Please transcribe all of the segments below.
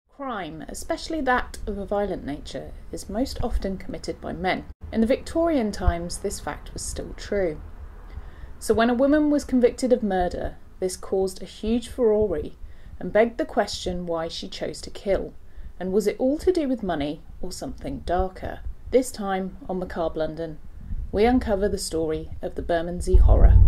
Crime, especially that of a violent nature, is most often committed by men. In the Victorian times, this fact was still true. So when a woman was convicted of murder, this caused a huge furore and begged the question why she chose to kill, and was it all to do with money or something darker? This time, on Macabre London, we uncover the story of the Bermondsey Horror.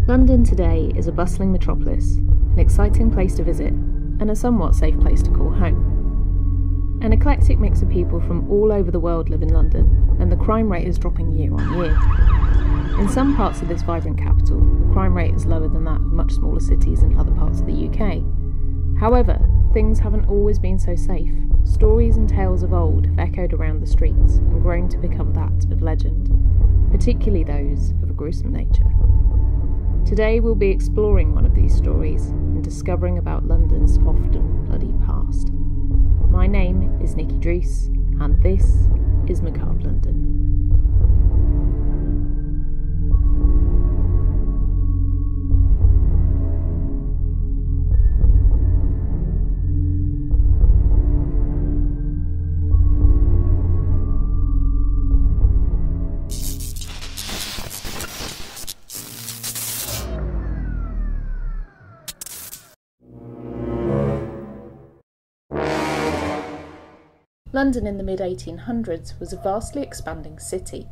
London today is a bustling metropolis, an exciting place to visit, and a somewhat safe place to call home. An eclectic mix of people from all over the world live in London, and the crime rate is dropping year on year. In some parts of this vibrant capital, the crime rate is lower than that of much smaller cities in other parts of the UK. However, things haven't always been so safe. Stories and tales of old have echoed around the streets and grown to become that of legend, particularly those of a gruesome nature. Today we'll be exploring one of these stories and discovering about London's often bloody past. My name is Nikki Druce, and this is Macabre London. London in the mid-1800s was a vastly expanding city,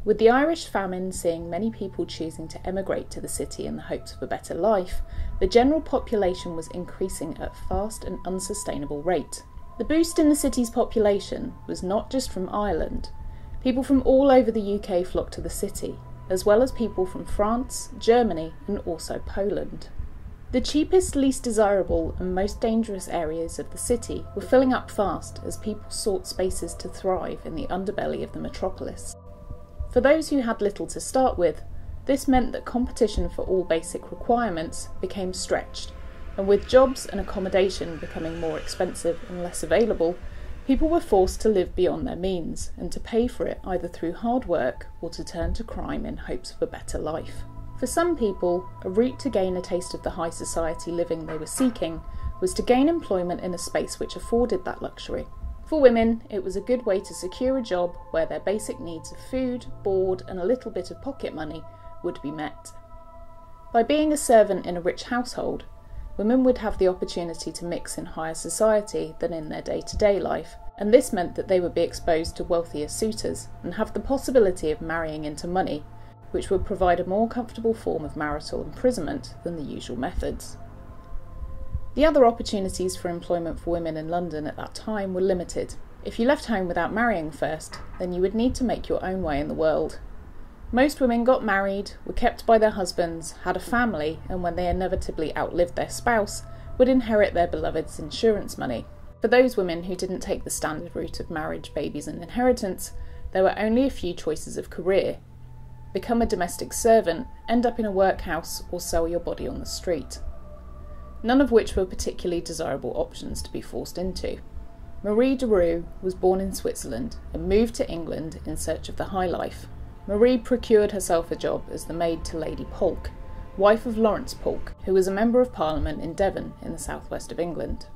with the Irish famine seeing many people choosing to emigrate to the city in the hopes of a better life. The general population was increasing at a fast and unsustainable rate. The boost in the city's population was not just from Ireland. People from all over the UK flocked to the city, as well as people from France, Germany, and also Poland. The cheapest, least desirable and most dangerous areas of the city were filling up fast as people sought spaces to thrive in the underbelly of the metropolis. For those who had little to start with, this meant that competition for all basic requirements became stretched, and with jobs and accommodation becoming more expensive and less available, people were forced to live beyond their means and to pay for it either through hard work or to turn to crime in hopes of a better life. For some people, a route to gain a taste of the high society living they were seeking was to gain employment in a space which afforded that luxury. For women, it was a good way to secure a job where their basic needs of food, board, and a little bit of pocket money would be met. By being a servant in a rich household, women would have the opportunity to mix in higher society than in their day-to-day life, and this meant that they would be exposed to wealthier suitors and have the possibility of marrying into money, which would provide a more comfortable form of marital imprisonment than the usual methods. The other opportunities for employment for women in London at that time were limited. If you left home without marrying first, then you would need to make your own way in the world. Most women got married, were kept by their husbands, had a family, and when they inevitably outlived their spouse, would inherit their beloved's insurance money. For those women who didn't take the standard route of marriage, babies, and inheritance, there were only a few choices of career: become a domestic servant, end up in a workhouse, or sell your body on the street. None of which were particularly desirable options to be forced into. Marie Druce was born in Switzerland and moved to England in search of the high life. Marie procured herself a job as the maid to Lady Polk, wife of Lawrence Polk, who was a Member of Parliament in Devon in the southwest of England.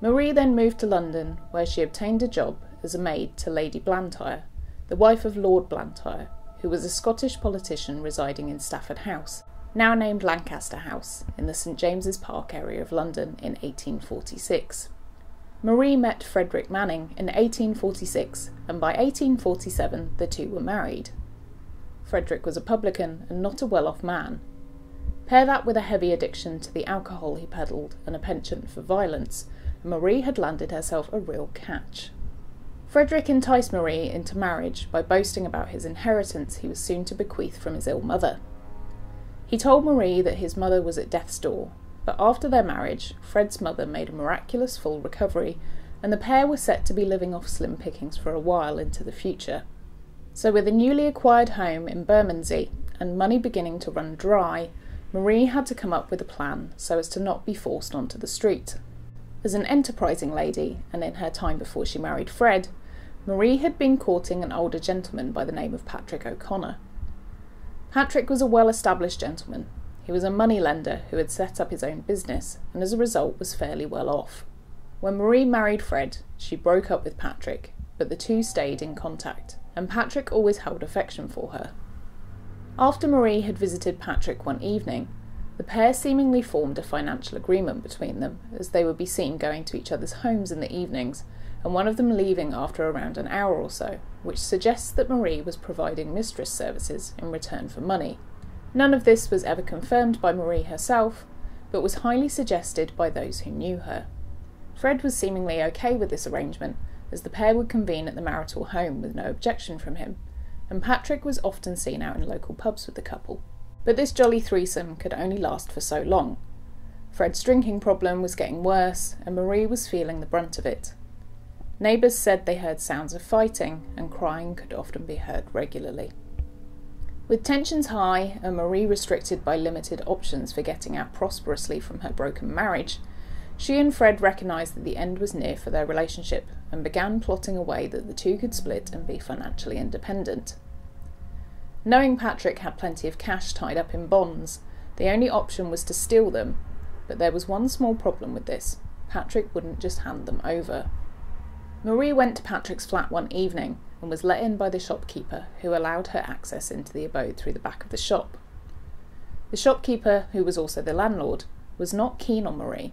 Marie then moved to London, where she obtained a job as a maid to Lady Blantyre, the wife of Lord Blantyre, who was a Scottish politician residing in Stafford House, now named Lancaster House, in the St James's Park area of London in 1846. Marie met Frederick Manning in 1846, and by 1847 the two were married. Frederick was a publican and not a well-off man. Pair that with a heavy addiction to the alcohol he peddled and a penchant for violence, and Marie had landed herself a real catch. Frederick enticed Marie into marriage by boasting about his inheritance he was soon to bequeath from his ill mother. He told Marie that his mother was at death's door, but after their marriage, Fred's mother made a miraculous full recovery, and the pair were set to be living off slim pickings for a while into the future. So with a newly acquired home in Bermondsey and money beginning to run dry, Marie had to come up with a plan so as to not be forced onto the street. As an enterprising lady, and in her time before she married Fred, Marie had been courting an older gentleman by the name of Patrick O'Connor. Patrick was a well-established gentleman. He was a moneylender who had set up his own business and as a result was fairly well off. When Marie married Fred, she broke up with Patrick, but the two stayed in contact, and Patrick always held affection for her. After Marie had visited Patrick one evening, the pair seemingly formed a financial agreement between them, as they would be seen going to each other's homes in the evenings, and one of them leaving after around an hour or so, which suggests that Marie was providing mistress services in return for money. None of this was ever confirmed by Marie herself, but was highly suggested by those who knew her. Fred was seemingly okay with this arrangement, as the pair would convene at the marital home with no objection from him, and Patrick was often seen out in local pubs with the couple. But this jolly threesome could only last for so long. Fred's drinking problem was getting worse, and Marie was feeling the brunt of it. Neighbours said they heard sounds of fighting, and crying could often be heard regularly. With tensions high, and Marie restricted by limited options for getting out prosperously from her broken marriage, she and Fred recognised that the end was near for their relationship, and began plotting a way that the two could split and be financially independent. Knowing Patrick had plenty of cash tied up in bonds, the only option was to steal them, but there was one small problem with this: Patrick wouldn't just hand them over. Marie went to Patrick's flat one evening and was let in by the shopkeeper, who allowed her access into the abode through the back of the shop. The shopkeeper, who was also the landlord, was not keen on Marie.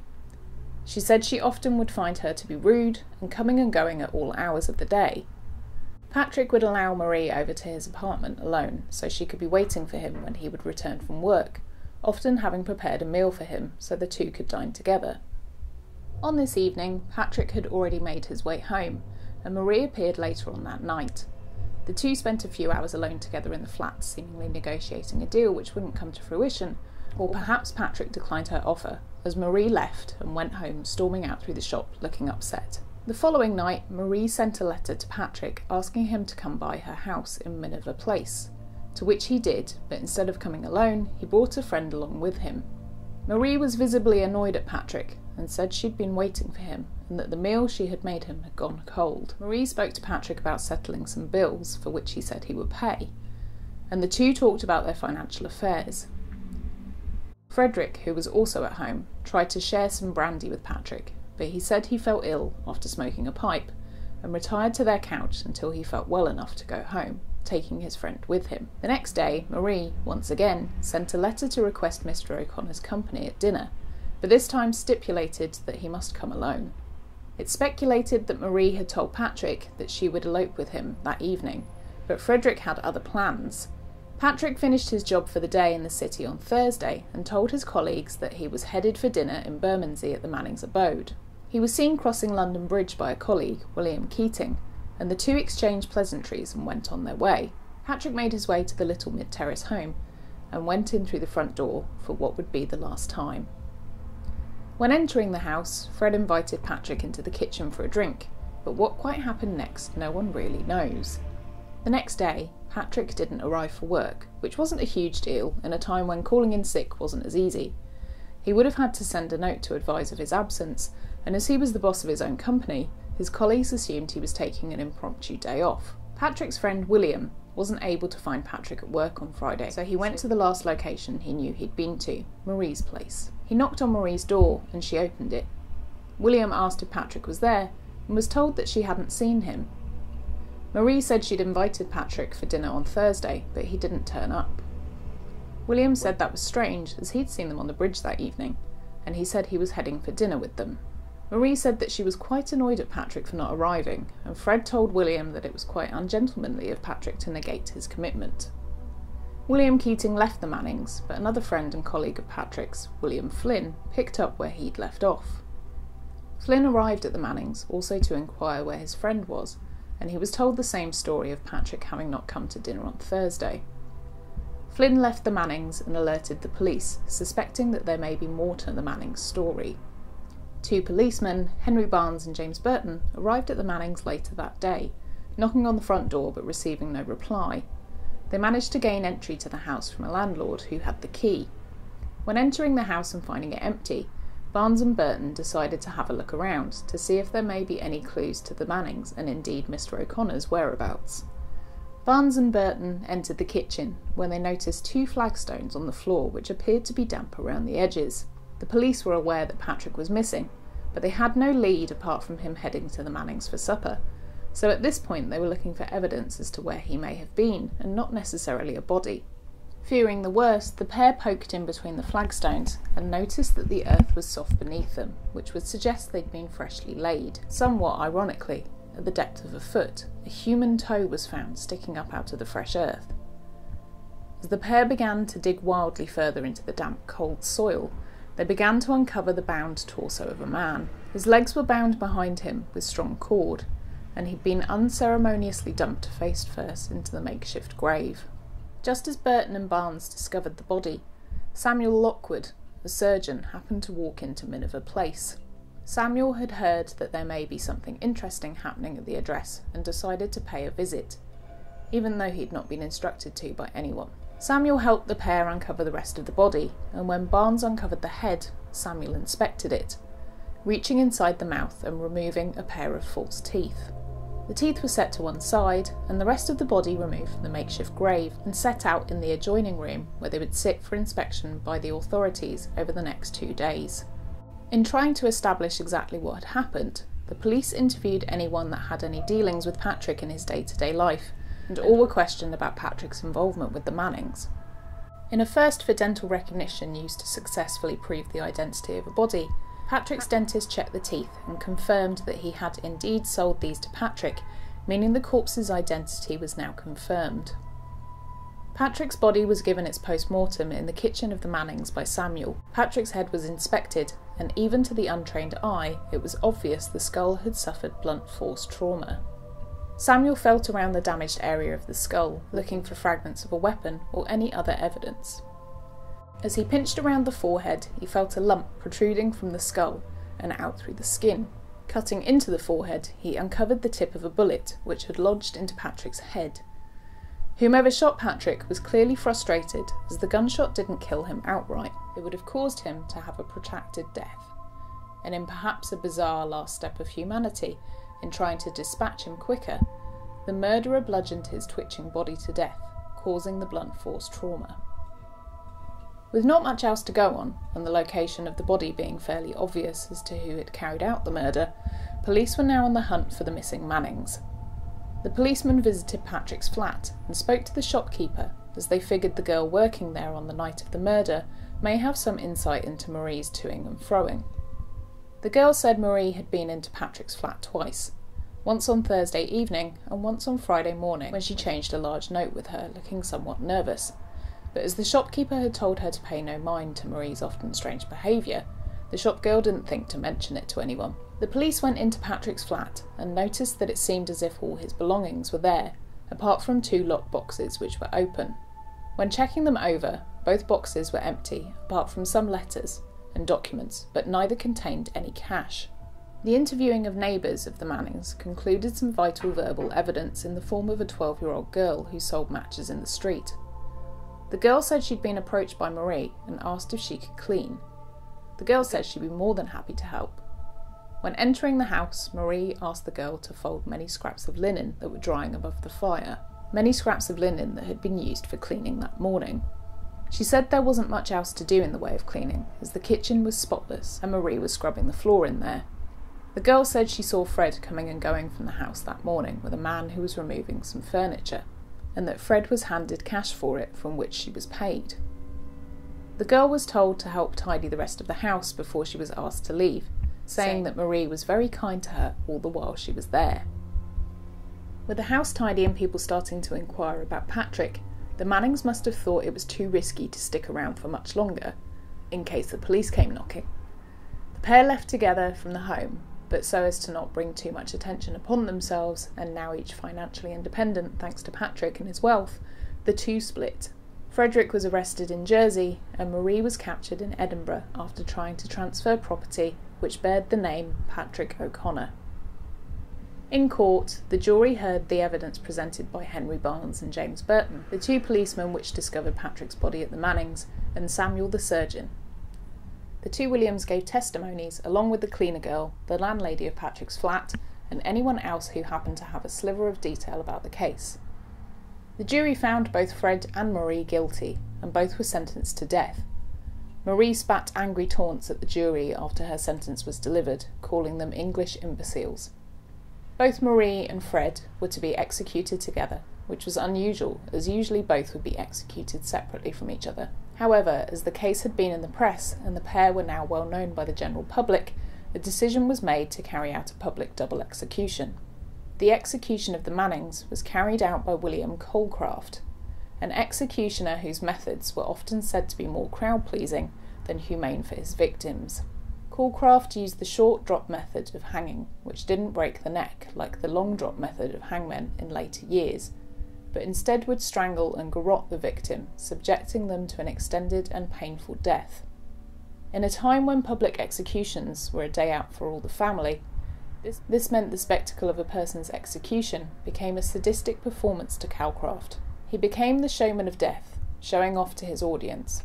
She said she often would find her to be rude and coming and going at all hours of the day. Patrick would allow Marie over to his apartment alone, so she could be waiting for him when he would return from work, often having prepared a meal for him so the two could dine together. On this evening, Patrick had already made his way home, and Marie appeared later on that night. The two spent a few hours alone together in the flat, seemingly negotiating a deal which wouldn't come to fruition, or perhaps Patrick declined her offer, as Marie left and went home, storming out through the shop looking upset. The following night, Marie sent a letter to Patrick asking him to come by her house in Miniver Place, to which he did, but instead of coming alone, he brought a friend along with him. Marie was visibly annoyed at Patrick and said she'd been waiting for him and that the meal she had made him had gone cold. Marie spoke to Patrick about settling some bills, for which he said he would pay, and the two talked about their financial affairs. Frederick, who was also at home, tried to share some brandy with Patrick, but he said he felt ill after smoking a pipe and retired to their couch until he felt well enough to go home, taking his friend with him. The next day, Marie, once again, sent a letter to request Mr. O'Connor's company at dinner, but this time stipulated that he must come alone. It's speculated that Marie had told Patrick that she would elope with him that evening, but Frederick had other plans. Patrick finished his job for the day in the city on Thursday and told his colleagues that he was headed for dinner in Bermondsey at the Mannings' abode. He was seen crossing London Bridge by a colleague, William Keating, and the two exchanged pleasantries and went on their way. Patrick made his way to the little mid-terrace home and went in through the front door for what would be the last time. When entering the house, Fred invited Patrick into the kitchen for a drink, but what quite happened next no one really knows. The next day, Patrick didn't arrive for work, which wasn't a huge deal in a time when calling in sick wasn't as easy. He would have had to send a note to advise of his absence, and as he was the boss of his own company, his colleagues assumed he was taking an impromptu day off. Patrick's friend William wasn't able to find Patrick at work on Friday, so he went to the last location he knew he'd been to, Marie's place. He knocked on Marie's door and she opened it. William asked if Patrick was there and was told that she hadn't seen him. Marie said she'd invited Patrick for dinner on Thursday, but he didn't turn up. William said that was strange, as he'd seen them on the bridge that evening, and he said he was heading for dinner with them. Marie said that she was quite annoyed at Patrick for not arriving, and Fred told William that it was quite ungentlemanly of Patrick to negate his commitment. William Keating left the Mannings, but another friend and colleague of Patrick's, William Flynn, picked up where he'd left off. Flynn arrived at the Mannings also to inquire where his friend was, and he was told the same story of Patrick having not come to dinner on Thursday. Flynn left the Mannings and alerted the police, suspecting that there may be more to the Mannings story. Two policemen, Henry Barnes and James Burton, arrived at the Mannings later that day, knocking on the front door but receiving no reply. They managed to gain entry to the house from a landlord who had the key. When entering the house and finding it empty, Barnes and Burton decided to have a look around to see if there may be any clues to the Mannings and indeed Mr. O'Connor's whereabouts. Barnes and Burton entered the kitchen when they noticed 2 flagstones on the floor which appeared to be damp around the edges. The police were aware that Patrick was missing, but they had no lead apart from him heading to the Mannings for supper, so at this point they were looking for evidence as to where he may have been, and not necessarily a body. Fearing the worst, the pair poked in between the flagstones and noticed that the earth was soft beneath them, which would suggest they'd been freshly laid. Somewhat ironically, at the depth of a foot, a human toe was found sticking up out of the fresh earth. As the pair began to dig wildly further into the damp, cold soil, they began to uncover the bound torso of a man. His legs were bound behind him with strong cord, and he'd been unceremoniously dumped face first into the makeshift grave. Just as Burton and Barnes discovered the body, Samuel Lockwood, a surgeon, happened to walk into Miniver Place. Samuel had heard that there may be something interesting happening at the address and decided to pay a visit, even though he'd not been instructed to by anyone. Samuel helped the pair uncover the rest of the body, and when Barnes uncovered the head, Samuel inspected it, reaching inside the mouth and removing a pair of false teeth. The teeth were set to one side, and the rest of the body removed from the makeshift grave and set out in the adjoining room where they would sit for inspection by the authorities over the next 2 days. In trying to establish exactly what had happened, the police interviewed anyone that had any dealings with Patrick in his day-to-day life, and all were questioned about Patrick's involvement with the Mannings. In a first for dental recognition used to successfully prove the identity of a body, Patrick's dentist checked the teeth and confirmed that he had indeed sold these to Patrick, meaning the corpse's identity was now confirmed. Patrick's body was given its post-mortem in the kitchen of the Mannings by Samuel. Patrick's head was inspected, and even to the untrained eye, it was obvious the skull had suffered blunt force trauma. Samuel felt around the damaged area of the skull, looking for fragments of a weapon or any other evidence. As he pinched around the forehead, he felt a lump protruding from the skull and out through the skin. Cutting into the forehead, he uncovered the tip of a bullet which had lodged into Patrick's head. Whomever shot Patrick was clearly frustrated, as the gunshot didn't kill him outright. It would have caused him to have a protracted death. And in perhaps a bizarre last step of humanity, in trying to dispatch him quicker, the murderer bludgeoned his twitching body to death, causing the blunt force trauma. With not much else to go on, and the location of the body being fairly obvious as to who had carried out the murder, police were now on the hunt for the missing Mannings. The policeman visited Patrick's flat and spoke to the shopkeeper, as they figured the girl working there on the night of the murder may have some insight into Marie's toing and froing. The girl said Marie had been into Patrick's flat twice, once on Thursday evening and once on Friday morning, when she changed a large note with her, looking somewhat nervous. But as the shopkeeper had told her to pay no mind to Marie's often strange behaviour, the shopgirl didn't think to mention it to anyone. The police went into Patrick's flat and noticed that it seemed as if all his belongings were there, apart from 2 locked boxes which were open. When checking them over, both boxes were empty, apart from some letters and documents, but neither contained any cash. The interviewing of neighbours of the Mannings concluded some vital verbal evidence in the form of a 12-year-old girl who sold matches in the street. The girl said she'd been approached by Marie and asked if she could clean. The girl said she'd be more than happy to help. When entering the house, Marie asked the girl to fold many scraps of linen that were drying above the fire, many scraps of linen that had been used for cleaning that morning. She said there wasn't much else to do in the way of cleaning, as the kitchen was spotless and Marie was scrubbing the floor in there. The girl said she saw Fred coming and going from the house that morning with a man who was removing some furniture, and that Fred was handed cash for it, from which she was paid. The girl was told to help tidy the rest of the house before she was asked to leave, saying that Marie was very kind to her all the while she was there. With the house tidy and people starting to inquire about Patrick, the Mannings must have thought it was too risky to stick around for much longer, in case the police came knocking. The pair left together from the home, but so as to not bring too much attention upon themselves, and now each financially independent thanks to Patrick and his wealth, the two split. Frederick was arrested in Jersey, and Marie was captured in Edinburgh after trying to transfer property which bared the name Patrick O'Connor. In court, the jury heard the evidence presented by Henry Barnes and James Burton, the two policemen which discovered Patrick's body at the Mannings, and Samuel the surgeon. The two Williams gave testimonies, along with the cleaner girl, the landlady of Patrick's flat, and anyone else who happened to have a sliver of detail about the case. The jury found both Fred and Marie guilty, and both were sentenced to death. Marie spat angry taunts at the jury after her sentence was delivered, calling them English imbeciles. Both Marie and Fred were to be executed together, which was unusual, as usually both would be executed separately from each other. However, as the case had been in the press and the pair were now well known by the general public, a decision was made to carry out a public double execution. The execution of the Mannings was carried out by William Colecraft, an executioner whose methods were often said to be more crowd-pleasing than humane for his victims. Colecraft used the short drop method of hanging, which didn't break the neck like the long drop method of hangmen in later years, but instead would strangle and garrote the victim, subjecting them to an extended and painful death. In a time when public executions were a day out for all the family, this meant the spectacle of a person's execution became a sadistic performance to Colecraft. He became the showman of death, showing off to his audience.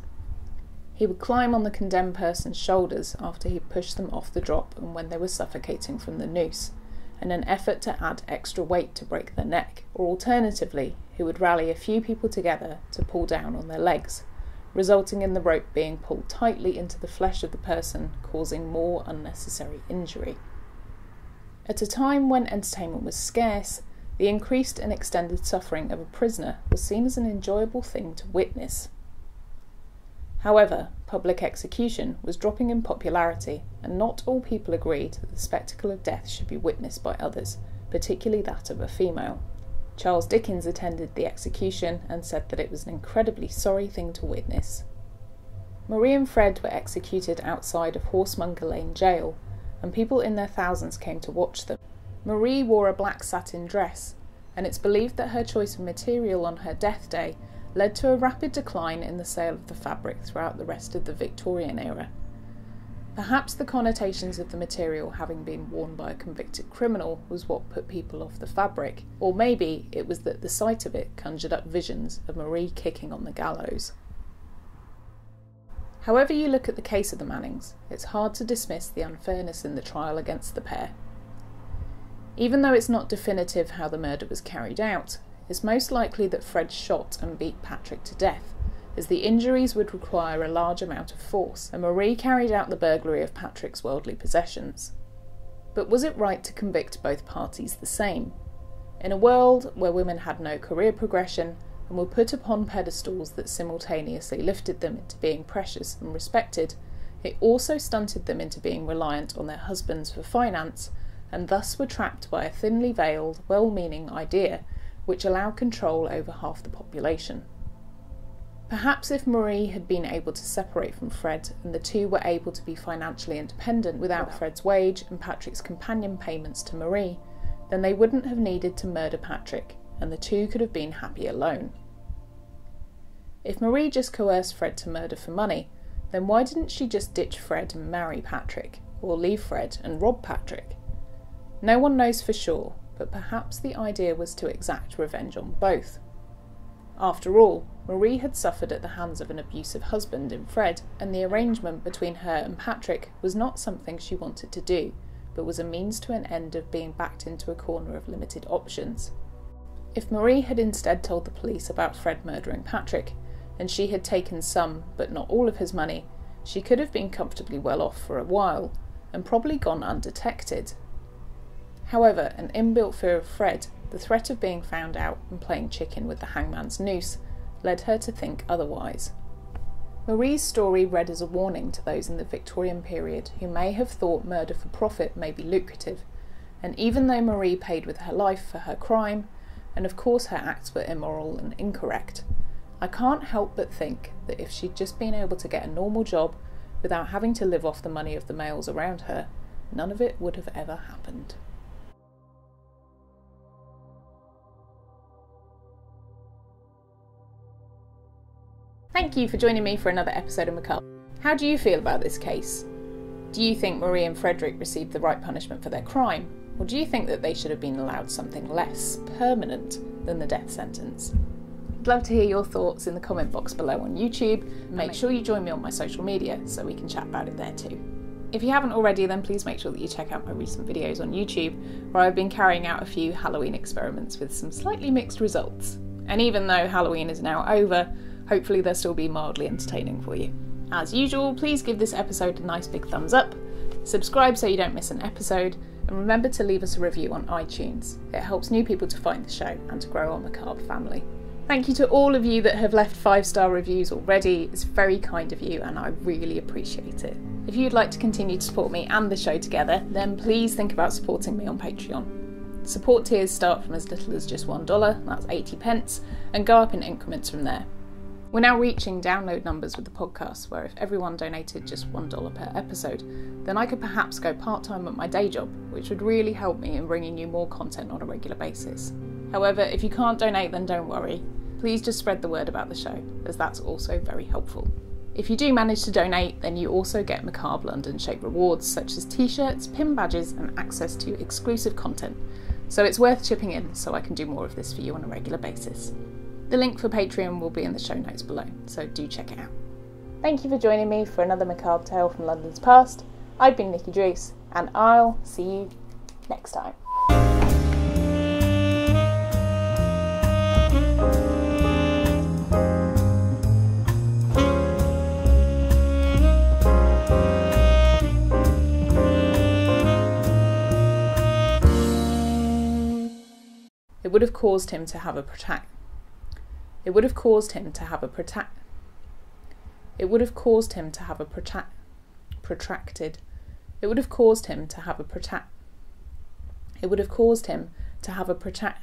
He would climb on the condemned person's shoulders after he pushed them off the drop and when they were suffocating from the noose, in an effort to add extra weight to break their neck, or alternatively, he would rally a few people together to pull down on their legs, resulting in the rope being pulled tightly into the flesh of the person, causing more unnecessary injury. At a time when entertainment was scarce, the increased and extended suffering of a prisoner was seen as an enjoyable thing to witness. However, public execution was dropping in popularity, and not all people agreed that the spectacle of death should be witnessed by others, particularly that of a female. Charles Dickens attended the execution and said that it was an incredibly sorry thing to witness. Marie and Fred were executed outside of Horsemonger Lane Jail, and people in their thousands came to watch them. Marie wore a black satin dress, and it's believed that her choice of material on her death day led to a rapid decline in the sale of the fabric throughout the rest of the Victorian era. Perhaps the connotations of the material having been worn by a convicted criminal was what put people off the fabric, or maybe it was that the sight of it conjured up visions of Marie kicking on the gallows. However you look at the case of the Mannings, it's hard to dismiss the unfairness in the trial against the pair. Even though it's not definitive how the murder was carried out, it's most likely that Fred shot and beat Patrick to death, as the injuries would require a large amount of force, and Marie carried out the burglary of Patrick's worldly possessions. But was it right to convict both parties the same? In a world where women had no career progression and were put upon pedestals that simultaneously lifted them into being precious and respected, it also stunted them into being reliant on their husbands for finance, and thus were trapped by a thinly veiled, well-meaning idea which allowed control over half the population. Perhaps if Marie had been able to separate from Fred and the two were able to be financially independent without Fred's wage and Patrick's companion payments to Marie, then they wouldn't have needed to murder Patrick, and the two could have been happy alone. If Marie just coerced Fred to murder for money, then why didn't she just ditch Fred and marry Patrick, or leave Fred and rob Patrick? No one knows for sure, but perhaps the idea was to exact revenge on both. After all, Marie had suffered at the hands of an abusive husband in Fred, and the arrangement between her and Patrick was not something she wanted to do, but was a means to an end of being backed into a corner of limited options. If Marie had instead told the police about Fred murdering Patrick, and she had taken some, but not all of his money, she could have been comfortably well off for a while, and probably gone undetected. However, an inbuilt fear of Fred, the threat of being found out and playing chicken with the hangman's noose, led her to think otherwise. Marie's story read as a warning to those in the Victorian period who may have thought murder for profit may be lucrative, and even though Marie paid with her life for her crime, and of course her acts were immoral and incorrect, I can't help but think that if she'd just been able to get a normal job without having to live off the money of the males around her, none of it would have ever happened. Thank you for joining me for another episode of Macabre. How do you feel about this case? Do you think Marie and Frederick received the right punishment for their crime? Or do you think that they should have been allowed something less permanent than the death sentence? I'd love to hear your thoughts in the comment box below on YouTube. Make sure you join me on my social media so we can chat about it there too. If you haven't already, then please make sure that you check out my recent videos on YouTube, where I've been carrying out a few Halloween experiments with some slightly mixed results. And even though Halloween is now over, hopefully they'll still be mildly entertaining for you. As usual, please give this episode a nice big thumbs up, subscribe so you don't miss an episode, and remember to leave us a review on iTunes. It helps new people to find the show and to grow our Macabre family. Thank you to all of you that have left 5-star reviews already. It's very kind of you and I really appreciate it. If you'd like to continue to support me and the show together, then please think about supporting me on Patreon. Support tiers start from as little as just $1, that's 80 pence, and go up in increments from there. We're now reaching download numbers with the podcast where if everyone donated just $1 per episode, then I could perhaps go part-time at my day job, which would really help me in bringing you more content on a regular basis. However, if you can't donate, then don't worry. Please just spread the word about the show, as that's also very helpful. If you do manage to donate, then you also get Macabre London shaped rewards such as t-shirts, pin badges and access to exclusive content. So it's worth chipping in so I can do more of this for you on a regular basis. The link for Patreon will be in the show notes below, so do check it out. Thank you for joining me for another macabre tale from London's past. I've been Nikki Druce, and I'll see you next time. It would have caused him to have a protracted. It would have caused him to have a protracted. It would have caused him to have a protracted. It would have caused him to have a protract. It would have caused him to have a protract.